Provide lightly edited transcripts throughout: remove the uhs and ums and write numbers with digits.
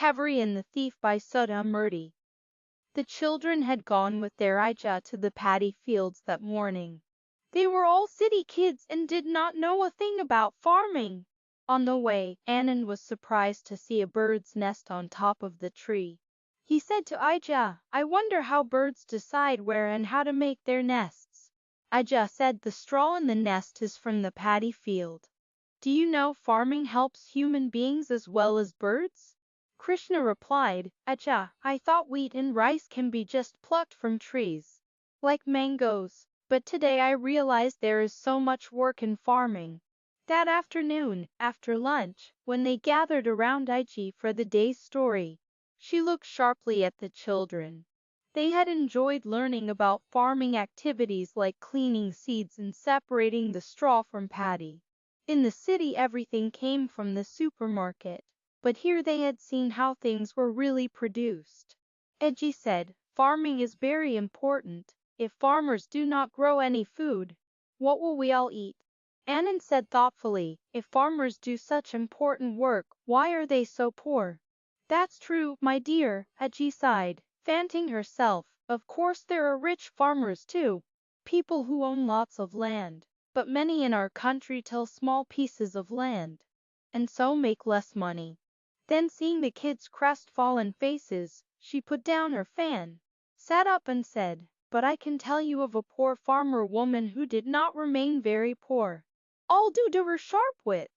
Kavery and the Thief by Sudha Murty. The children had gone with their Ija to the paddy fields that morning. They were all city kids and did not know a thing about farming. On the way, Anand was surprised to see a bird's nest on top of the tree. He said to Ija, "I wonder how birds decide where and how to make their nests." Ija said, "The straw in the nest is from the paddy field. Do you know farming helps human beings as well as birds?" Krishna replied, "Ija, I thought wheat and rice can be just plucked from trees, like mangoes, but today I realized there is so much work in farming." That afternoon, after lunch, when they gathered around Iji for the day's story, she looked sharply at the children. They had enjoyed learning about farming activities like cleaning seeds and separating the straw from paddy. In the city everything came from the supermarket, but here they had seen how things were really produced. Iji said, "Farming is very important. If farmers do not grow any food, what will we all eat?" Anand said thoughtfully, "If farmers do such important work, why are they so poor?" "That's true, my dear," Iji sighed, fanting herself. "Of course there are rich farmers too, people who own lots of land, but many in our country till small pieces of land, and so make less money." Then seeing the kids' crestfallen faces, she put down her fan, sat up and said, "But I can tell you of a poor farmer woman who did not remain very poor, all due to her sharp wit."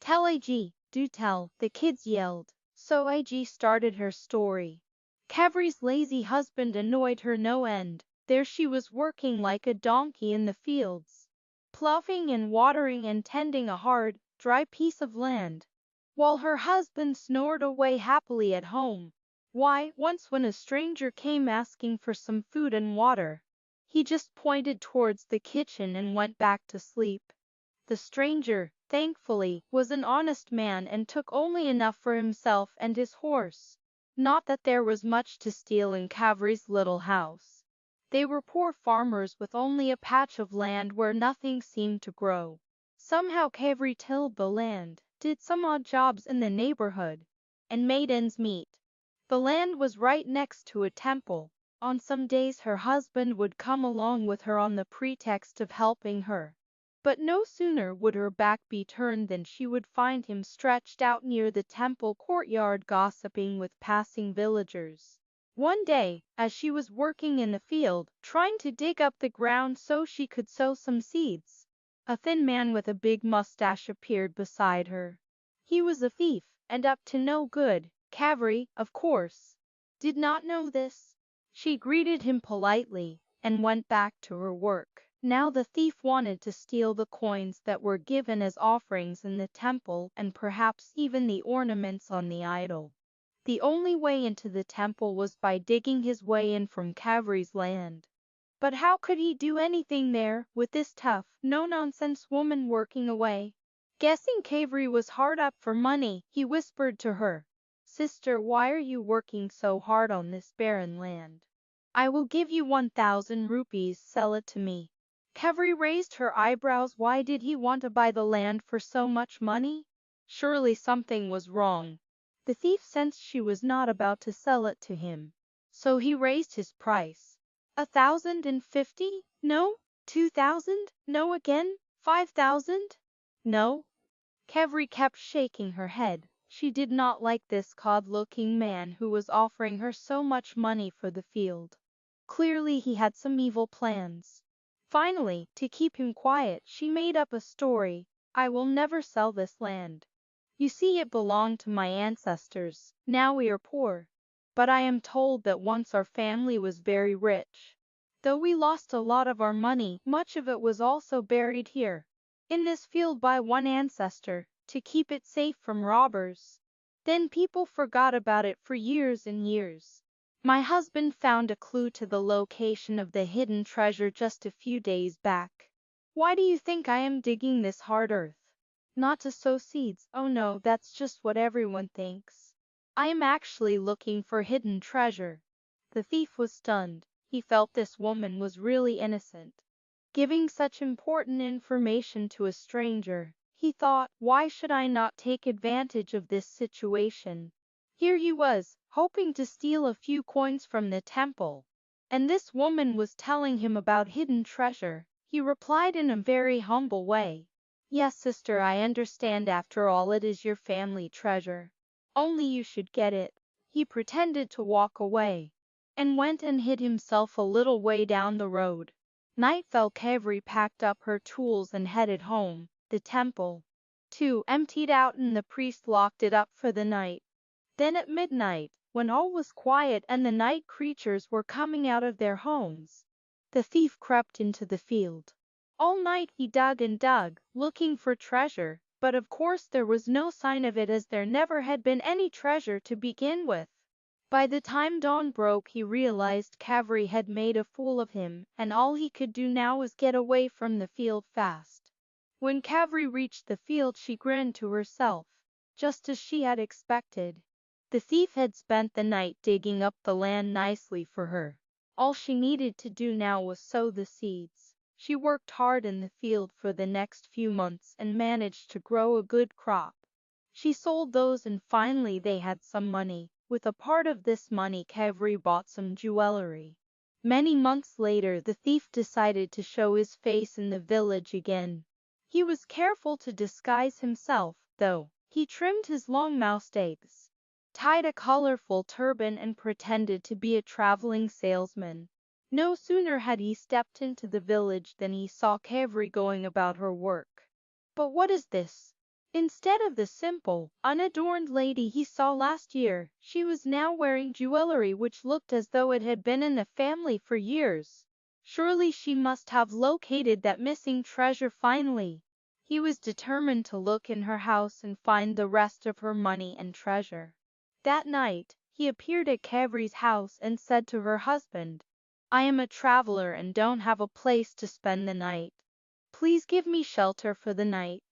"Tell Iji, do tell," the kids yelled. So Iji started her story. Kavery's lazy husband annoyed her no end. There she was working like a donkey in the fields, ploughing and watering and tending a hard, dry piece of land, while her husband snored away happily at home. Why, once when a stranger came asking for some food and water, he just pointed towards the kitchen and went back to sleep. The stranger, thankfully, was an honest man and took only enough for himself and his horse. Not that there was much to steal in Kavery's little house. They were poor farmers with only a patch of land where nothing seemed to grow. Somehow Kavery tilled the land, did some odd jobs in the neighborhood, and made ends meet. The land was right next to a temple. On some days her husband would come along with her on the pretext of helping her. But no sooner would her back be turned than she would find him stretched out near the temple courtyard gossiping with passing villagers. One day, as she was working in the field, trying to dig up the ground so she could sow some seeds, a thin man with a big mustache appeared beside her. He was a thief, and up to no good. Kavery, of course, did not know this. She greeted him politely, and went back to her work. Now the thief wanted to steal the coins that were given as offerings in the temple and perhaps even the ornaments on the idol. The only way into the temple was by digging his way in from Kavery's land. But how could he do anything there, with this tough, no-nonsense woman working away? Guessing Kavery was hard up for money, he whispered to her, "Sister, why are you working so hard on this barren land? I will give you 1,000 rupees, sell it to me." Kavery raised her eyebrows. Why did he want to buy the land for so much money? Surely something was wrong. The thief sensed she was not about to sell it to him, so he raised his price. 1,050? No. 2,000? No again. 5,000? No. Kavery kept shaking her head. She did not like this cod-looking man who was offering her so much money for the field. Clearly he had some evil plans. Finally, to keep him quiet, she made up a story. "I will never sell this land. You see, it belonged to my ancestors. Now we are poor. But I am told that once our family was very rich. Though we lost a lot of our money, much of it was also buried here, in this field by one ancestor, to keep it safe from robbers. Then people forgot about it for years and years. My husband found a clue to the location of the hidden treasure just a few days back. Why do you think I am digging this hard earth? Not to sow seeds. Oh no, that's just what everyone thinks. I am actually looking for hidden treasure." The thief was stunned. He felt this woman was really innocent, giving such important information to a stranger. He thought, why should I not take advantage of this situation? Here he was, hoping to steal a few coins from the temple. And this woman was telling him about hidden treasure. He replied in a very humble way. Yes, sister, I understand. After all, it is your family treasure. Only you should get it. He pretended to walk away and went and hid himself a little way down the road. Night fell. Kavery packed up her tools and headed home. The temple, too, emptied out and the priest locked it up for the night. Then at midnight, when all was quiet and the night creatures were coming out of their homes, the thief crept into the field. All night he dug and dug, looking for treasure, but of course there was no sign of it, as there never had been any treasure to begin with. By the time dawn broke, he realized Kavery had made a fool of him, and all he could do now was get away from the field fast. When Kavery reached the field, she grinned to herself, just as she had expected. The thief had spent the night digging up the land nicely for her. All she needed to do now was sow the seeds. She worked hard in the field for the next few months and managed to grow a good crop. She sold those and finally they had some money. With a part of this money, Kavery bought some jewelry. Many months later, the thief decided to show his face in the village again. He was careful to disguise himself, though. He trimmed his long moustache, tied a colorful turban, and pretended to be a traveling salesman. No sooner had he stepped into the village than he saw Kavery going about her work. But what is this? Instead of the simple, unadorned lady he saw last year, she was now wearing jewelry which looked as though it had been in the family for years. Surely she must have located that missing treasure finally. He was determined to look in her house and find the rest of her money and treasure. That night, he appeared at Kavery's house and said to her husband, I am a traveler and don't have a place to spend the night. Please give me shelter for the night.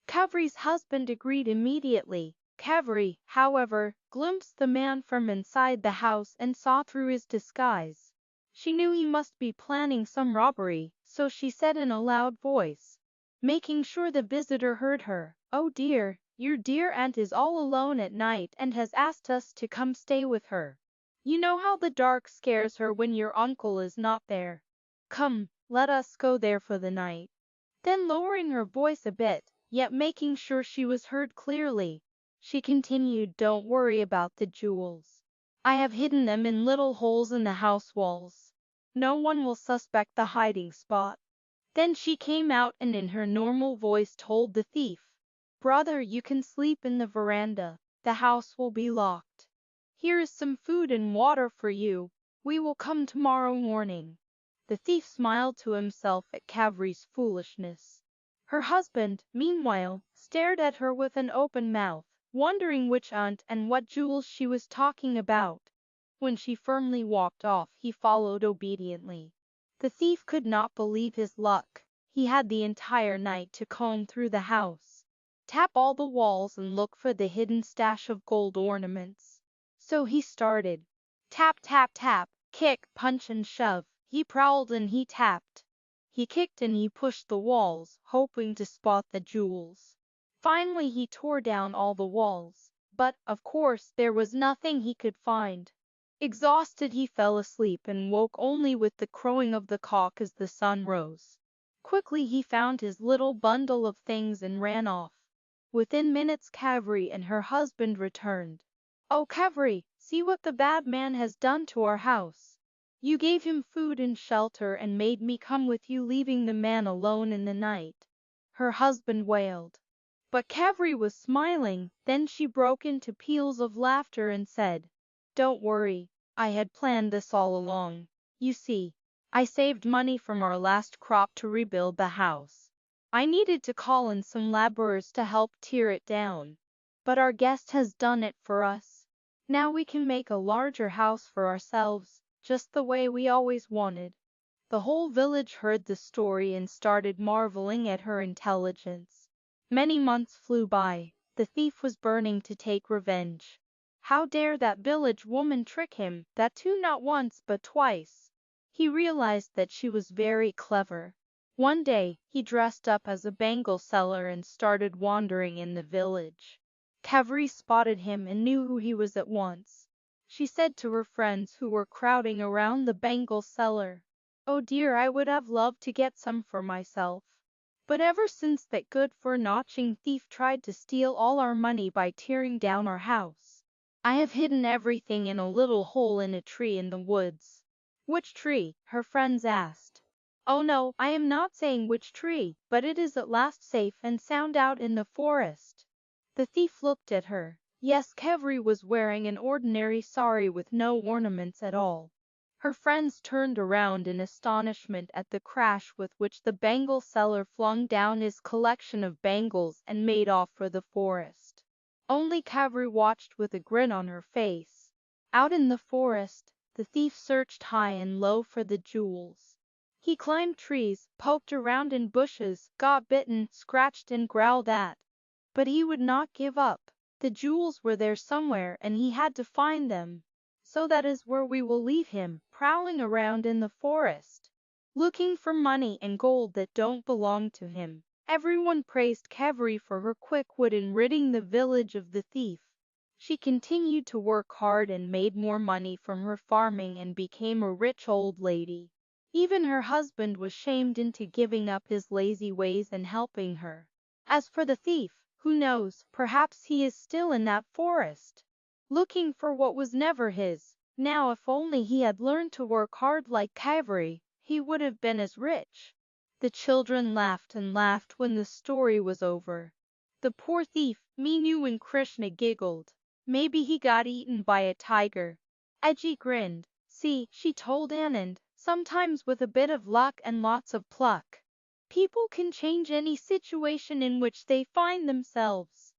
Kavery's husband agreed immediately. Kavery, however, glimpsed the man from inside the house and saw through his disguise. She knew he must be planning some robbery, so she said in a loud voice, making sure the visitor heard her, Oh dear, your dear aunt is all alone at night and has asked us to come stay with her. You know how the dark scares her when your uncle is not there. Come, let us go there for the night. Then, lowering her voice a bit, yet making sure she was heard clearly, she continued, Don't worry about the jewels. I have hidden them in little holes in the house walls. No one will suspect the hiding spot. Then she came out and in her normal voice told the thief, Brother, you can sleep in the veranda. The house will be locked. Here is some food and water for you. We will come tomorrow morning. The thief smiled to himself at Kavery's foolishness. Her husband, meanwhile, stared at her with an open mouth, wondering which aunt and what jewels she was talking about. When she firmly walked off, he followed obediently. The thief could not believe his luck. He had the entire night to comb through the house, tap all the walls, and look for the hidden stash of gold ornaments. So he started. Tap, tap, tap, kick, punch and shove. He prowled and he tapped. He kicked and he pushed the walls, hoping to spot the jewels. Finally he tore down all the walls, but, of course, there was nothing he could find. Exhausted, he fell asleep and woke only with the crowing of the cock as the sun rose. Quickly he found his little bundle of things and ran off. Within minutes Kavery and her husband returned. Oh, Kavery, see what the bad man has done to our house. You gave him food and shelter and made me come with you, leaving the man alone in the night. Her husband wailed. But Kavery was smiling. Then she broke into peals of laughter and said, Don't worry, I had planned this all along. You see, I saved money from our last crop to rebuild the house. I needed to call in some laborers to help tear it down. But our guest has done it for us. Now we can make a larger house for ourselves, just the way we always wanted. The whole village heard the story and started marveling at her intelligence. Many months flew by. The thief was burning to take revenge. How dare that village woman trick him, that too not once but twice? He realized that she was very clever. One day, he dressed up as a bangle seller and started wandering in the village. Kavery spotted him and knew who he was at once. She said to her friends who were crowding around the bangle seller, "Oh dear, I would have loved to get some for myself. But ever since that good-for-nothing thief tried to steal all our money by tearing down our house, I have hidden everything in a little hole in a tree in the woods." "Which tree?" her friends asked. "Oh no, I am not saying which tree, but it is at last safe and sound out in the forest." The thief looked at her. Yes, Kavery was wearing an ordinary sari with no ornaments at all. Her friends turned around in astonishment at the crash with which the bangle seller flung down his collection of bangles and made off for the forest. Only Kavery watched with a grin on her face. Out in the forest, the thief searched high and low for the jewels. He climbed trees, poked around in bushes, got bitten, scratched and growled at. But he would not give up. The jewels were there somewhere and he had to find them. So that is where we will leave him, prowling around in the forest, looking for money and gold that don't belong to him. Everyone praised Kavery for her quick wit in ridding the village of the thief. She continued to work hard and made more money from her farming and became a rich old lady. Even her husband was shamed into giving up his lazy ways and helping her. As for the thief, who knows, perhaps he is still in that forest, looking for what was never his. Now if only he had learned to work hard like Kavery, he would have been as rich. The children laughed and laughed when the story was over. The poor thief, Meenu and Krishna giggled. Maybe he got eaten by a tiger. Edgy grinned. See, she told Anand, sometimes with a bit of luck and lots of pluck, people can change any situation in which they find themselves.